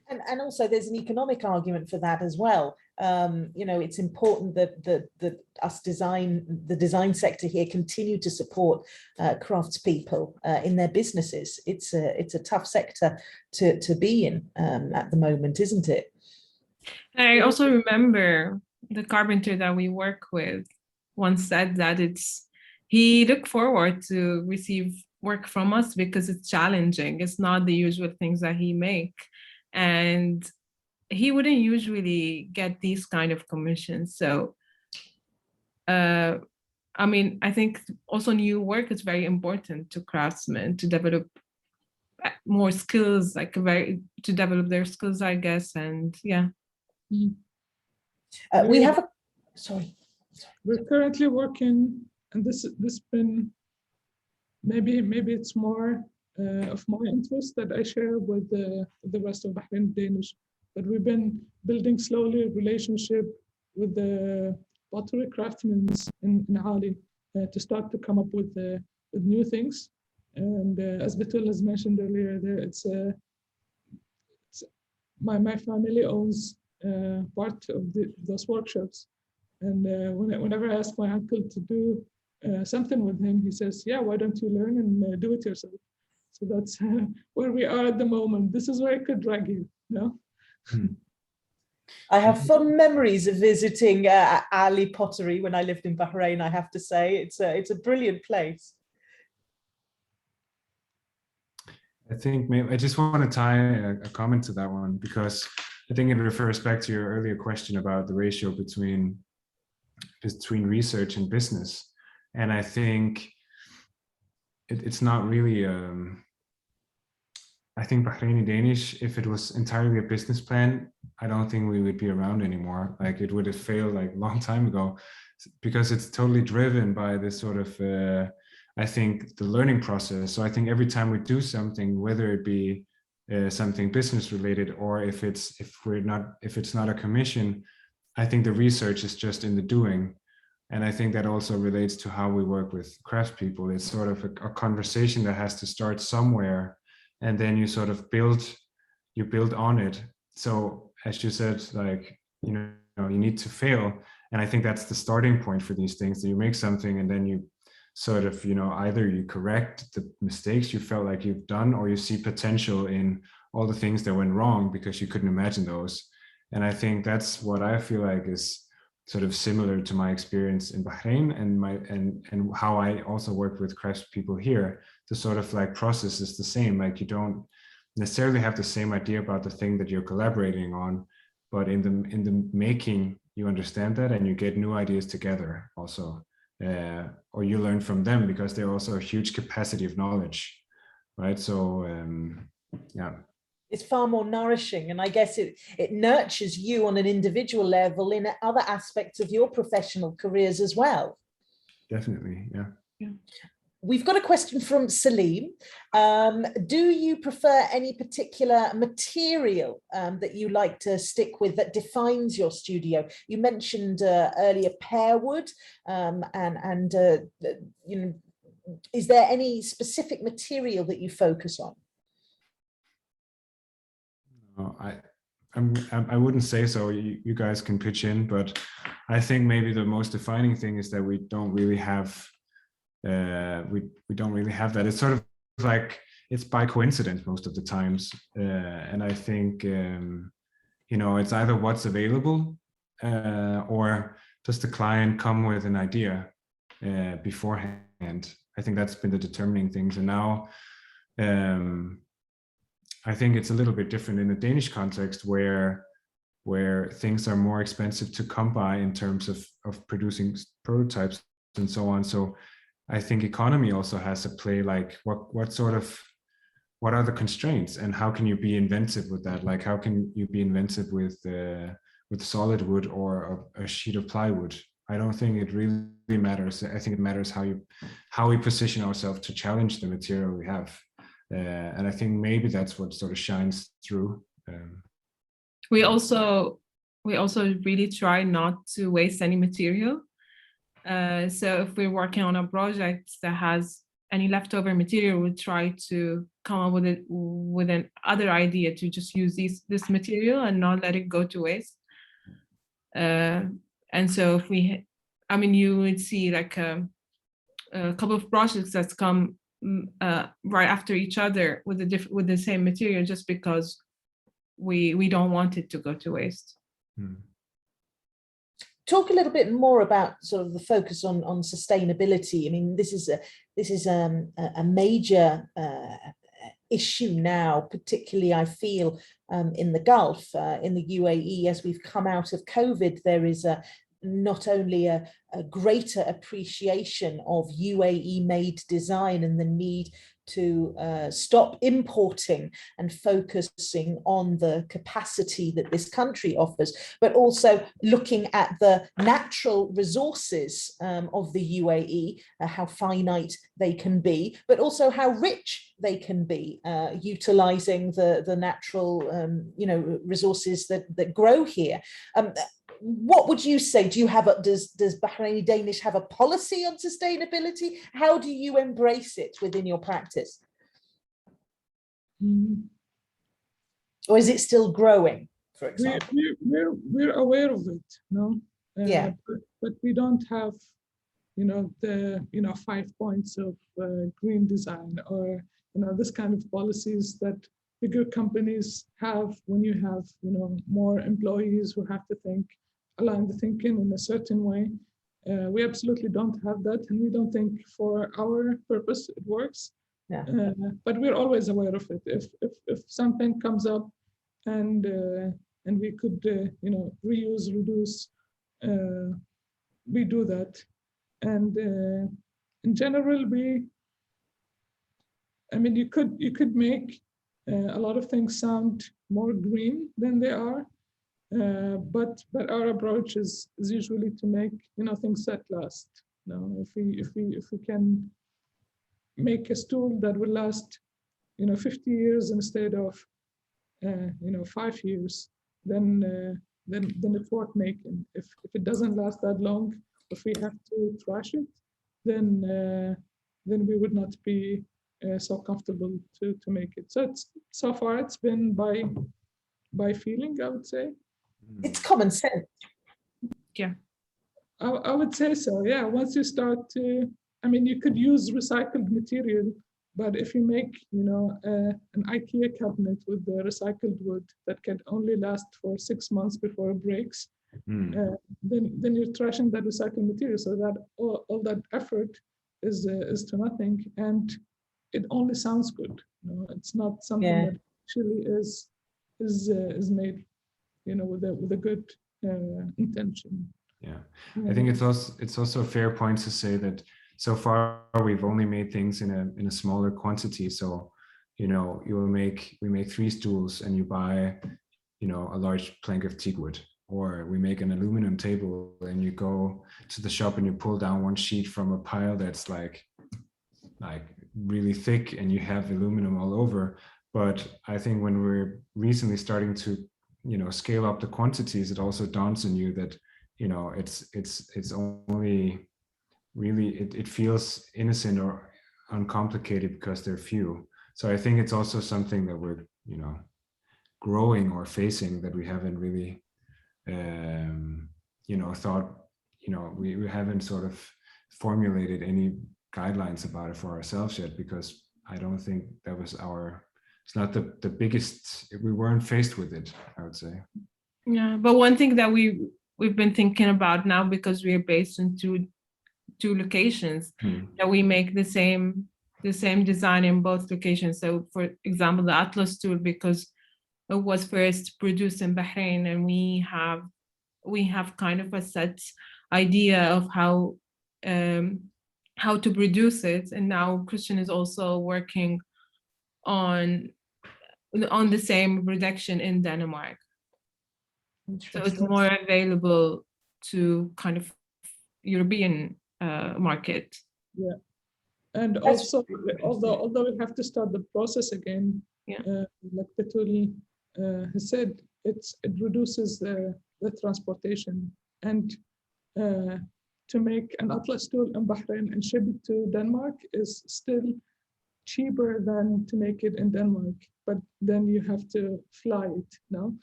And also there's an economic argument for that as well. You know, it's important that the design sector here continue to support craftspeople in their businesses. It's a tough sector to be in at the moment, isn't it? I also remember the carpenter that we work with once said that he looked forward to receive work from us because it's challenging. It's not the usual things that he make. And he wouldn't usually get these kind of commissions. So, I mean, I think also new work is very important to craftsmen to develop more skills, like to develop their skills, I guess. And yeah. We have a, sorry. We're currently working, and this been, maybe it's more of my interest that I share with the rest of Bahraini Danish. But we've been building slowly a relationship with the pottery craftsmen in A'ali to start to come up with new things. And as Batool has mentioned earlier, my family owns part of those workshops. And whenever I ask my uncle to do something with him, he says, yeah, why don't you learn and do it yourself? So that's where we are at the moment. This is where I could drag you, no? I have fond memories of visiting A'ali pottery when I lived in Bahrain, I have to say. It's a brilliant place. I think maybe I just want to tie a comment to that one, because I think it refers back to your earlier question about the ratio between research and business. And I think it's not really, I think Bahraini Danish, if it was entirely a business plan, I don't think we would be around anymore. Like it would have failed like a long time ago, because it's totally driven by this sort of, I think, the learning process. So I think every time we do something, whether it be something business related, or if it's not a commission, I think the research is just in the doing. And I think that also relates to how we work with craftspeople. It's sort of a conversation that has to start somewhere, and then you sort of build on it. So as you said, like, you know, you need to fail. And I think that's the starting point for these things, that you make something and then you sort of, you know, either you correct the mistakes you felt like you've done, or you see potential in all the things that went wrong because you couldn't imagine those. And I think that's what I feel like is sort of similar to my experience in Bahrain and how I also work with craftspeople here. The sort of like process is the same. Like you don't necessarily have the same idea about the thing that you're collaborating on, but in the making, you understand that and you get new ideas together also. Or you learn from them because they're also a huge capacity of knowledge, right? So yeah. It's far more nourishing, and I guess it nurtures you on an individual level in other aspects of your professional careers as well. Definitely, yeah. We've got a question from Salim. Do you prefer any particular material that you like to stick with that defines your studio? You mentioned earlier pear wood, and you know, is there any specific material that you focus on? I wouldn't say so. You guys can pitch in, but I think maybe the most defining thing is that we don't really have we don't really have that. It's sort of like it's by coincidence most of the times, and I think you know, it's either what's available or does the client come with an idea beforehand. I think that's been the determining things, and now I think it's a little bit different in the Danish context where things are more expensive to come by in terms of producing prototypes and so on. So I think economy also has a play, like what are the constraints and how can you be inventive with that? Like how can you be inventive with solid wood or a sheet of plywood? I don't think it really matters. I think it matters how we position ourselves to challenge the material we have. And I think maybe that's what sort of shines through. We also really try not to waste any material. So if we're working on a project that has any leftover material, we try to come up with an other idea to just use this material and not let it go to waste. And so if you would see like a couple of projects that's come right after each other with the same material, just because we don't want it to go to waste. Talk a little bit more about sort of the focus on sustainability. I mean, this is a major issue now, particularly I feel in the Gulf, in the UAE. As we've come out of COVID, there is not only a greater appreciation of UAE made design and the need to stop importing and focusing on the capacity that this country offers, but also looking at the natural resources of the UAE, how finite they can be, but also how rich they can be, utilizing the natural resources that grow here. What would you say? Do you have does Bahraini Danish have a policy on sustainability? How do you embrace it within your practice? Or is it still growing, for example? We're aware of it, no? Yeah. But we don't have, the 5 points of green design, or this kind of policies that bigger companies have when you have more employees who have to align the thinking in a certain way. We absolutely don't have that, and we don't think for our purpose it works. Yeah. But we're always aware of it. If something comes up and we could reuse, reduce, we do that. And in general, you could make a lot of things sound more green than they are. But our approach is usually to make things that last. If we can make a stool that will last 50 years instead of 5 years, then it's worth making. If it doesn't last that long, if we have to trash it, then we would not be so comfortable to make it. So far it's been by feeling, I would say. It's common sense. Yeah, I would say so. Yeah, once you start to, you could use recycled material, but if you make, an IKEA cabinet with the recycled wood that can only last for 6 months before it breaks, then you're trashing that recycled material. So that all that effort is to nothing, and it only sounds good. It's not something that actually is made with a good intention. Yeah, I think it's also a fair point to say that so far we've only made things in a smaller quantity. So we make 3 stools and you buy a large plank of teak wood, or we make an aluminum table and you go to the shop and you pull down 1 sheet from a pile that's like really thick and you have aluminum all over. But I think when we're recently starting to scale up the quantities, it also dawns on you that it's only really it feels innocent or uncomplicated because they're few. So I think it's also something that we're growing or facing, that we haven't really thought, we haven't sort of formulated any guidelines about it for ourselves yet, because I don't think that was it's not the biggest, we weren't faced with it, I would say. Yeah, but one thing that we've been thinking about now, because we are based in two locations, that we make the same design in both locations. So for example, the Atlas tool, because it was first produced in Bahrain, and we have kind of a set idea of how to produce it, and now Christian is also working on the same production in Denmark. So it's more available to kind of European market. Yeah, and also although we have to start the process again, like Batool has said, it reduces the transportation, and to make an atlas tool in Bahrain and ship it to Denmark is still cheaper than to make it in Denmark, but then you have to fly it, no?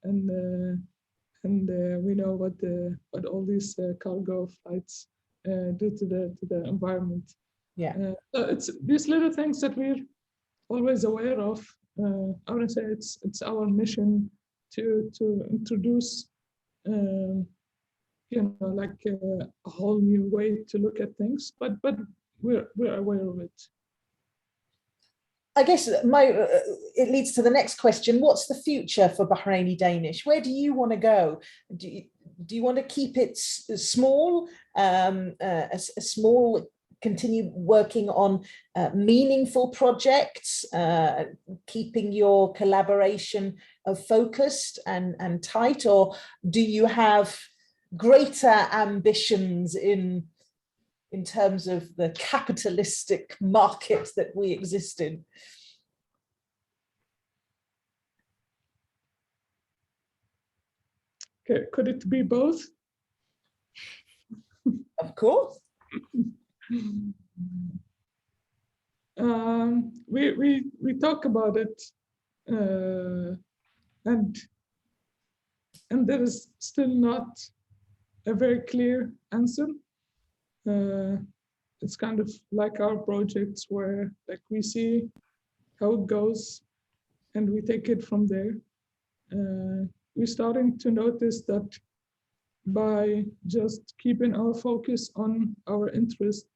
And we know what all these cargo flights do to the environment. Yeah. So it's these little things that we're always aware of. I would say it's our mission to introduce, like a whole new way to look at things, but we're aware of it. I guess it leads to the next question. What's the future for Bahraini Danish? Where do you want to go? Do you want to keep it small, continue working on meaningful projects, keeping your collaboration focused and tight, or do you have greater ambitions in terms of the capitalistic market that we exist in? Okay, could it be both? Of course. We talk about it, and there is still not a very clear answer. It's kind of like our projects where like we see how it goes and we take it from there. We're starting to notice that by just keeping our focus on our interest,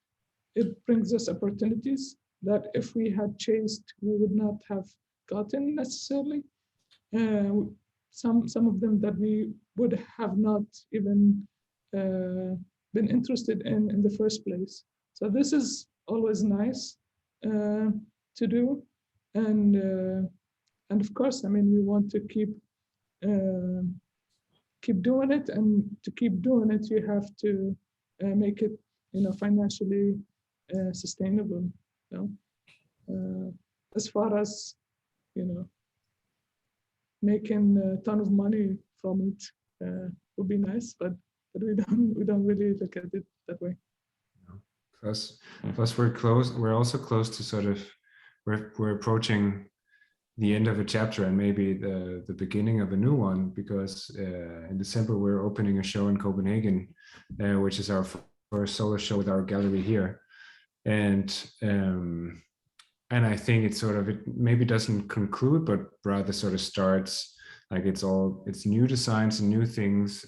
it brings us opportunities that if we had chased, we would not have gotten necessarily. Some of them that we would have not even been interested in the first place. So this is always nice to do, and of course, I mean, we want to keep doing it, and to keep doing it, you have to make it, financially sustainable. As far as making a ton of money from it would be nice, but we don't really look at it that way. Plus we're also close to sort of, we're approaching the end of a chapter and maybe the beginning of a new one, because in December we're opening a show in Copenhagen, which is our first solo show with our gallery here, and I think it maybe doesn't conclude, but rather sort of starts, like it's new designs and new things,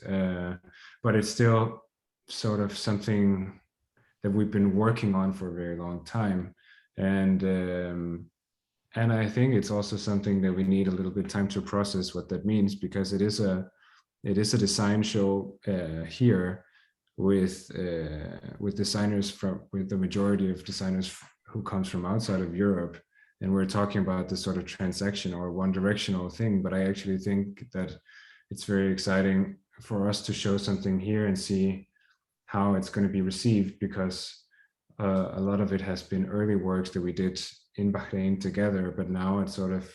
but it's still sort of something that we've been working on for a very long time, and I think it's also something that we need a little bit time to process what that means, because it is a design show here with designers with the majority of designers who comes from outside of Europe, and we're talking about this sort of transaction or one directional thing. But I actually think that it's very exciting for us to show something here and see how it's going to be received, because a lot of it has been early works that we did in Bahrain together, but now it's sort of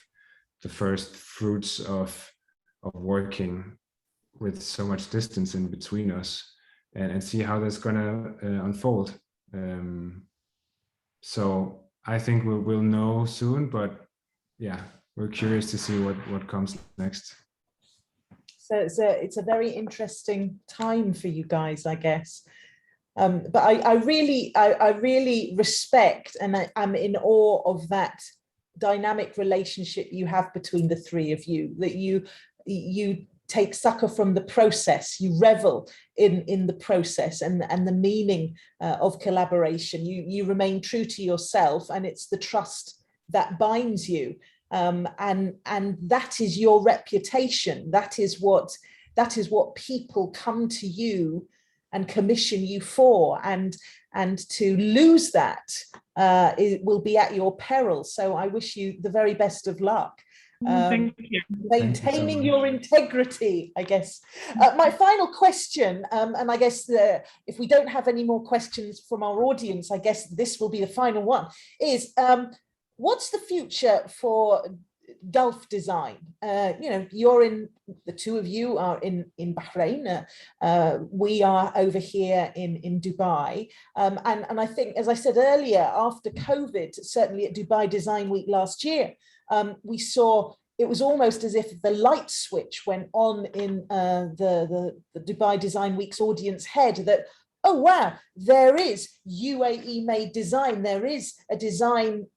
the first fruits of working with so much distance in between us, and see how that's going to unfold. So I think we'll know soon, but yeah, we're curious to see what comes next. So it's a very interesting time for you guys, I guess. But I really respect, and I'm in awe of that dynamic relationship you have between the three of you, that you take succor from the process, you revel in the process and the meaning of collaboration. You remain true to yourself, and it's the trust that binds you. And that is your reputation. That is what people come to you and commission you for, and to lose that it will be at your peril. So I wish you the very best of luck. Thank you. Maintaining your integrity, I guess. My final question, and I guess if we don't have any more questions from our audience, I guess this will be the final one, is what's the future for Gulf design. You know, the two of you are in Bahrain. We are over here in Dubai. And I think, as I said earlier, after COVID, certainly at Dubai Design Week last year, we saw it was almost as if the light switch went on in the Dubai Design Week's audience head that, oh, wow, there is UAE made design. There is a design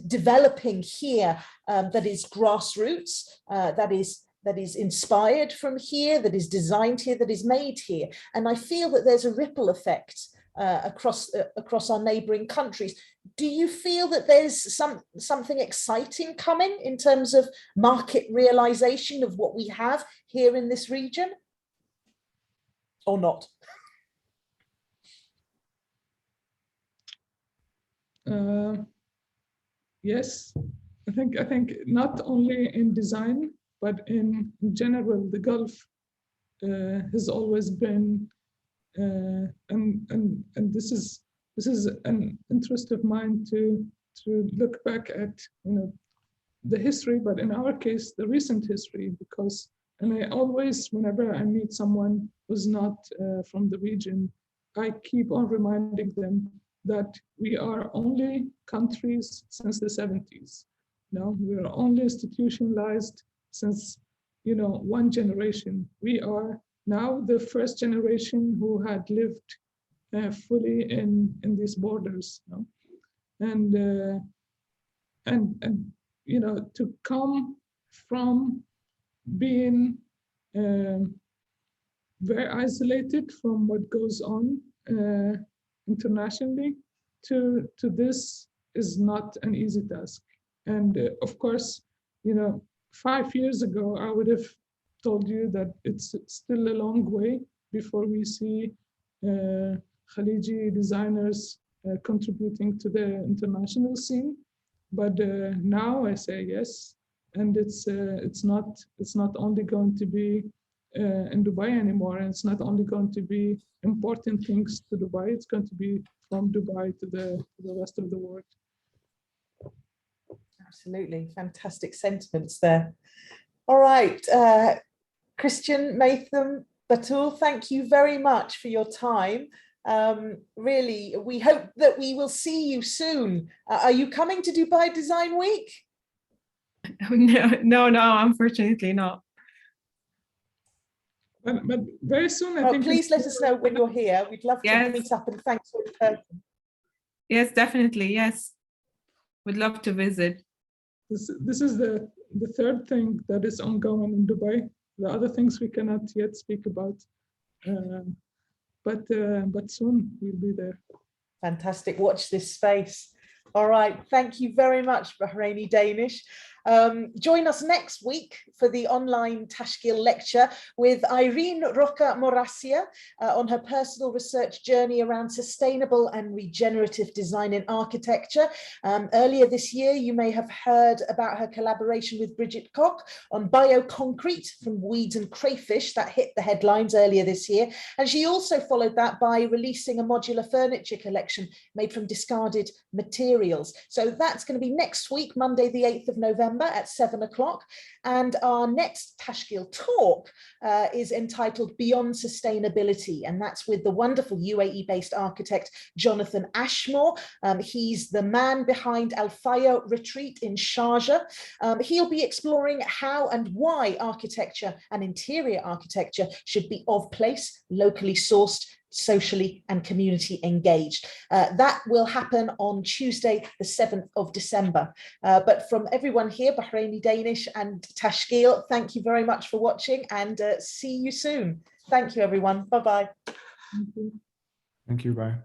developing here that is grassroots, that is inspired from here, that is designed here, that is made here. And I feel that there's a ripple effect across our neighboring countries. Do you feel that there's something exciting coming in terms of market realization of what we have here in this region, or not? Yes, I think not only in design, but in general, the Gulf has always been, and this is an interest of mine to look back at, you know, the history, but in our case, the recent history, because, and I always, whenever I meet someone who's not from the region, I keep on reminding them that we are only countries since the 70s. No, we are only institutionalized since, you know, one generation. We are now the first generation who had lived fully in these borders. No? And you know, to come from being very isolated from what goes on internationally to this is not an easy task. And of course, you know, 5 years ago, I would have told you that it's still a long way before we see Khaliji designers contributing to the international scene. But now I say yes, and it's not only going to be in Dubai anymore, and it's not only going to be important things to Dubai, it's going to be from Dubai to the rest of the world. Absolutely, fantastic sentiments there. All right, Christian, Maitham, Batool, thank you very much for your time. Really, we hope that we will see you soon. Are you coming to Dubai Design Week? No, unfortunately not. But very soon, I think. Please let us know when you're here. We'd love to meet up, and thanks for the person. Yes, definitely. Yes, we'd love to visit. This is the third thing that is ongoing in Dubai. The other things we cannot yet speak about, but soon we'll be there. Fantastic. Watch this space. All right. Thank you very much, Bahraini Danish. Join us next week for the online Tashkeel lecture with Irene Roca Morasia on her personal research journey around sustainable and regenerative design in architecture. Earlier this year, you may have heard about her collaboration with Bridget Koch on bioconcrete from weeds and crayfish that hit the headlines earlier this year. And she also followed that by releasing a modular furniture collection made from discarded materials. So that's going to be next week, Monday, the 8th of November at 7 o'clock. And our next Tashkeel Talk is entitled Beyond Sustainability. And that's with the wonderful UAE-based architect, Jonathan Ashmore. He's the man behind Al Faya Retreat in Sharjah. He'll be exploring how and why architecture and interior architecture should be of place, locally sourced, socially and community engaged. That will happen on Tuesday, the 7th of December. But from everyone here, Bahraini Danish and Tashkeel, thank you very much for watching, and see you soon. Thank you, everyone. Bye-bye. Thank you. Bye.